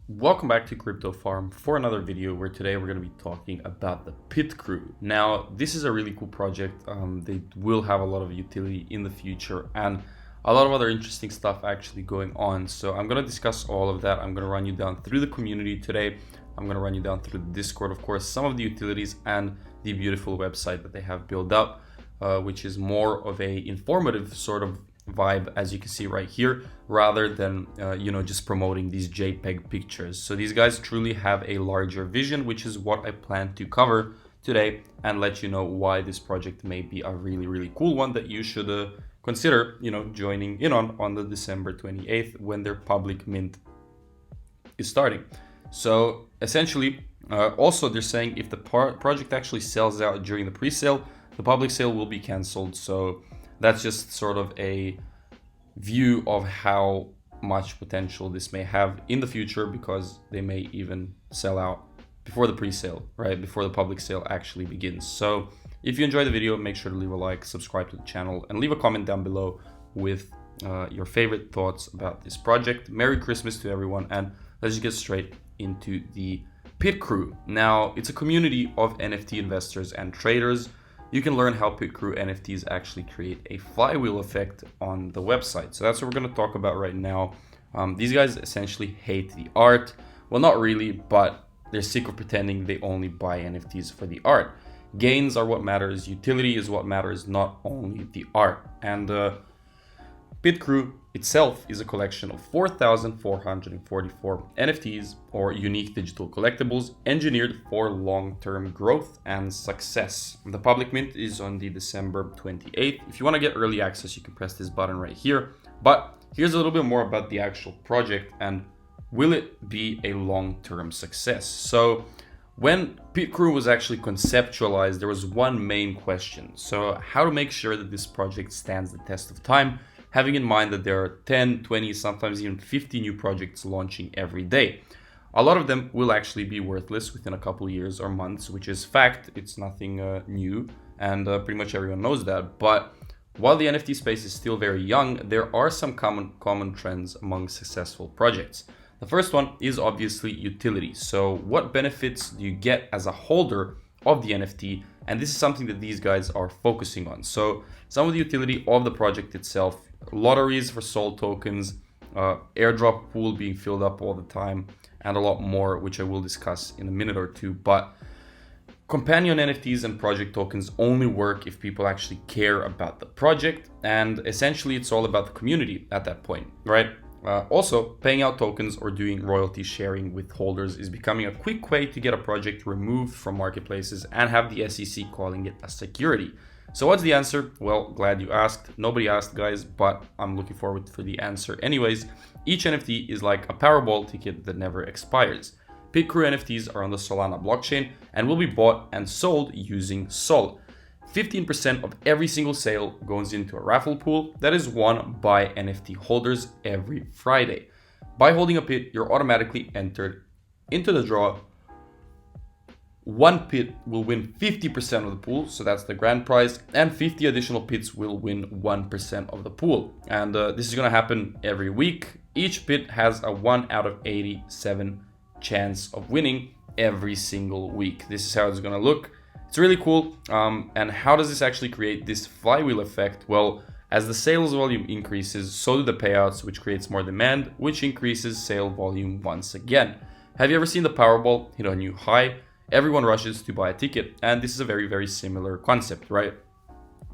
Welcome back to Crypto Farm for another video where today we're going to be talking about the Pit Crew. Now, this is a really cool project. They will have a lot of utility in the future and a lot of other interesting stuff actually going on. So I'm going to discuss all of that. I'm going to run you down through the community today. I'm going to run you down through the Discord, of course, some of the utilities and the beautiful website that they have built up, which is more of a informative sort of vibe, as you can see right here, rather than just promoting these JPEG pictures. So these guys truly have a larger vision, which is what I plan to cover today and let you know why this project may be a really cool one that you should consider joining in on the December 28th when their public mint is starting. So essentially, also they're saying if the project actually sells out during the pre-sale, the public sale will be cancelled. So that's just sort of a view of how much potential this may have in the future, because they may even sell out before the pre-sale, right? Before the public sale actually begins. So if you enjoyed the video, make sure to leave a like, subscribe to the channel, and leave a comment down below with your favorite thoughts about this project. Merry Christmas to everyone, and let's just get straight into the Pit Crew. Now, it's a community of NFT investors and traders. You can learn how Pit Crew NFTs actually create a flywheel effect on the website. So that's what we're going to talk about right now. These guys essentially hate the art. Well, not really, but they're sick of pretending they only buy NFTs for the art. Gains are what matters. Utility is what matters, not only the art. And Pit Crew itself is a collection of 4,444 NFTs, or unique digital collectibles, engineered for long-term growth and success. The public mint is on the December 28th. If you want to get early access, you can press this button right here. But here's a little bit more about the actual project and will it be a long-term success? So when Pit Crew was actually conceptualized, there was one main question. So how to make sure that this project stands the test of time, having in mind that there are 10, 20, sometimes even 50 new projects launching every day. A lot of them will actually be worthless within a couple of years or months, which is fact. It's nothing new, and pretty much everyone knows that. But while the NFT space is still very young, there are some common trends among successful projects. The first one is obviously utility. So what benefits do you get as a holder of the NFT? And this is something that these guys are focusing on. So some of the utility of the project itself: lotteries for sold tokens, airdrop pool being filled up all the time, and a lot more, which I will discuss in a minute or two. But companion NFTs and project tokens only work if people actually care about the project, and essentially it's all about the community at that point, right? Also, paying out tokens or doing royalty sharing with holders is becoming a quick way to get a project removed from marketplaces and have the SEC calling it a security. So what's the answer? Well, glad you asked. Nobody asked, guys, but I'm looking forward for the answer anyways. Each NFT is like a Powerball ticket that never expires. Pit Crew NFTs are on the Solana blockchain and will be bought and sold using SOL. 15% of every single sale goes into a raffle pool that is won by NFT holders every Friday. By holding a pit, you're automatically entered into the draw. One pit will win 50% of the pool, so that's the grand prize, and 50 additional pits will win 1% of the pool. And this is going to happen every week. Each pit has a 1 out of 87 chance of winning every single week. This is how it's going to look. It's really cool. And how does this actually create this flywheel effect? Well, as the sales volume increases, so do the payouts, which creates more demand, which increases sale volume once again. Have you ever seen the Powerball hit a new high? Everyone rushes to buy a ticket, and this is a very similar concept, right?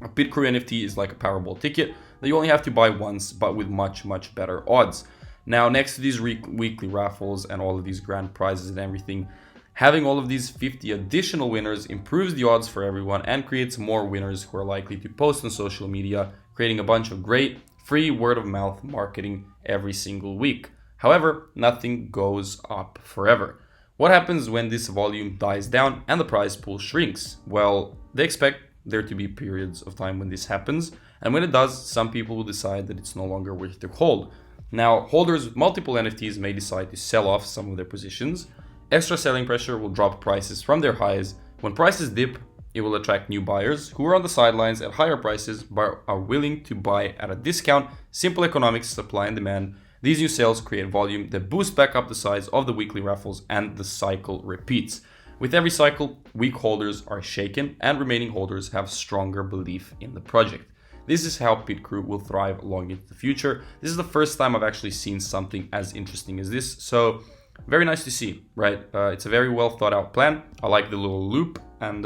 A Pit Crew NFT is like a Powerball ticket that you only have to buy once, but with much better odds. Now, next to these weekly raffles and all of these grand prizes and everything, having all of these 50 additional winners improves the odds for everyone and creates more winners who are likely to post on social media, creating a bunch of great free word-of-mouth marketing every single week. However, nothing goes up forever. What happens when this volume dies down and the prize pool shrinks? Well, they expect there to be periods of time when this happens, and when it does, some people will decide that it's no longer worth their hold. Now, holders with multiple NFTs may decide to sell off some of their positions. Extra selling pressure will drop prices from their highs. When prices dip, it will attract new buyers who are on the sidelines at higher prices but are willing to buy at a discount. Simple economics, supply and demand. These new sales create volume that boosts back up the size of the weekly raffles, and the cycle repeats. With every cycle, weak holders are shaken and remaining holders have stronger belief in the project. This is how Pit Crew will thrive long into the future. This is the first time I've actually seen something as interesting as this, so very nice to see, right? It's a very well thought out plan. I like the little loop, and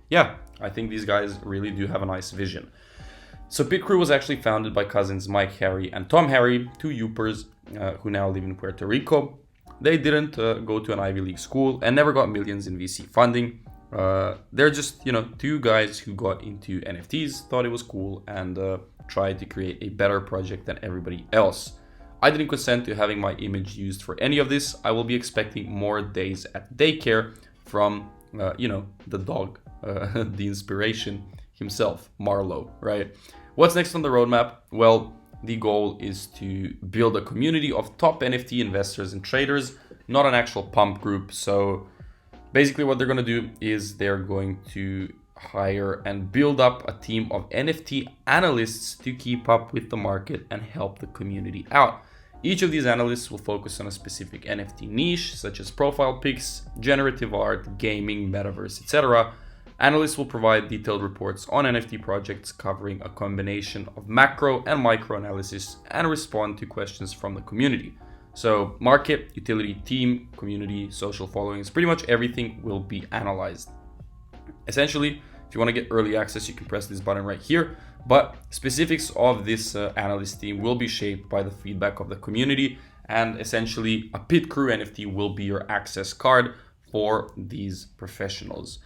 yeah, I think these guys really do have a nice vision. So Pit Crew was actually founded by cousins Mike Harry and Tom Harry, two Yoopers who now live in Puerto Rico. They didn't go to an Ivy League school and never got millions in VC funding. They're just, two guys who got into NFTs, thought it was cool, and tried to create a better project than everybody else. I didn't consent to having my image used for any of this. I will be expecting more days at daycare from, the dog, the inspiration himself, Marlo, right? What's next on the roadmap? Well, the goal is to build a community of top NFT investors and traders, not an actual pump group. So basically what they're going to do is they're going to hire and build up a team of NFT analysts to keep up with the market and help the community out. Each of these analysts will focus on a specific NFT niche, such as profile pics, generative art, gaming, metaverse, etc. Analysts will provide detailed reports on NFT projects covering a combination of macro and micro analysis and respond to questions from the community. So market, utility, team, community, social followings, pretty much everything will be analyzed. Essentially, if you want to get early access, you can press this button right here. But specifics of this analyst team will be shaped by the feedback of the community, and essentially a Pit Crew NFT will be your access card for these professionals.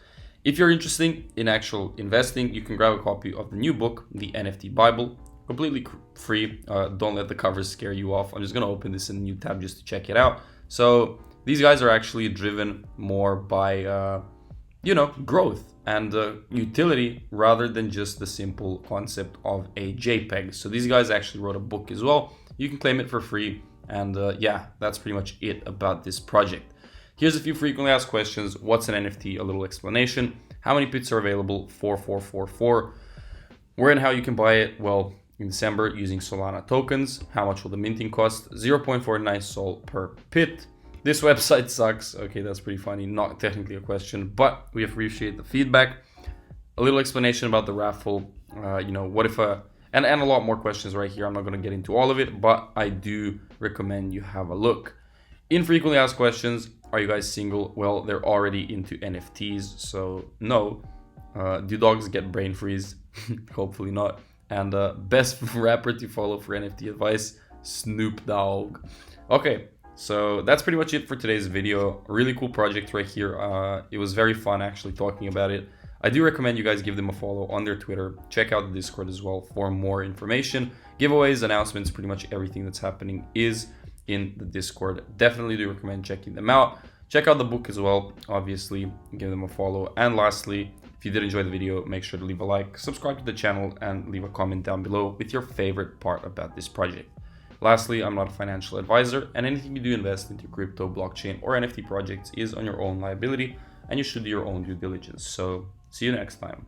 If you're interested in actual investing, you can grab a copy of the new book, The NFT Bible, completely free. Don't let the covers scare you off. I'm just going to open this in a new tab just to check it out. So these guys are actually driven more by, growth and utility rather than just the simple concept of a JPEG. So these guys actually wrote a book as well. You can claim it for free. And that's pretty much it about this project. Here's a few frequently asked questions. What's an NFT? A little explanation. How many pits are available? 4444. Where and how you can buy it? Well, in December using Solana tokens. How much will the minting cost? 0.49 Sol per pit. This website sucks. Okay, that's pretty funny. Not technically a question, but we appreciate the feedback. A little explanation about the raffle. What if and a lot more questions right here. I'm not going to get into all of it, but I do recommend you have a look. Infrequently asked questions. Are you guys single? Well, they're already into NFTs, so no. Do dogs get brain freeze? Hopefully not. And best rapper to follow for NFT advice, Snoop Dogg. Okay, so that's pretty much it for today's video. A really cool project right here. It was very fun actually talking about it. I do recommend you guys give them a follow on their Twitter. Check out the Discord as well for more information. Giveaways, announcements, pretty much everything that's happening is in the Discord. Definitely do recommend checking them out. Check out the book as well, obviously, give them a follow. And lastly, if you did enjoy the video, make sure to leave a like, subscribe to the channel, and leave a comment down below with your favorite part about this project. Lastly, I'm not a financial advisor, and anything you do invest into crypto, blockchain, or NFT projects is on your own liability, and you should do your own due diligence. So see you next time.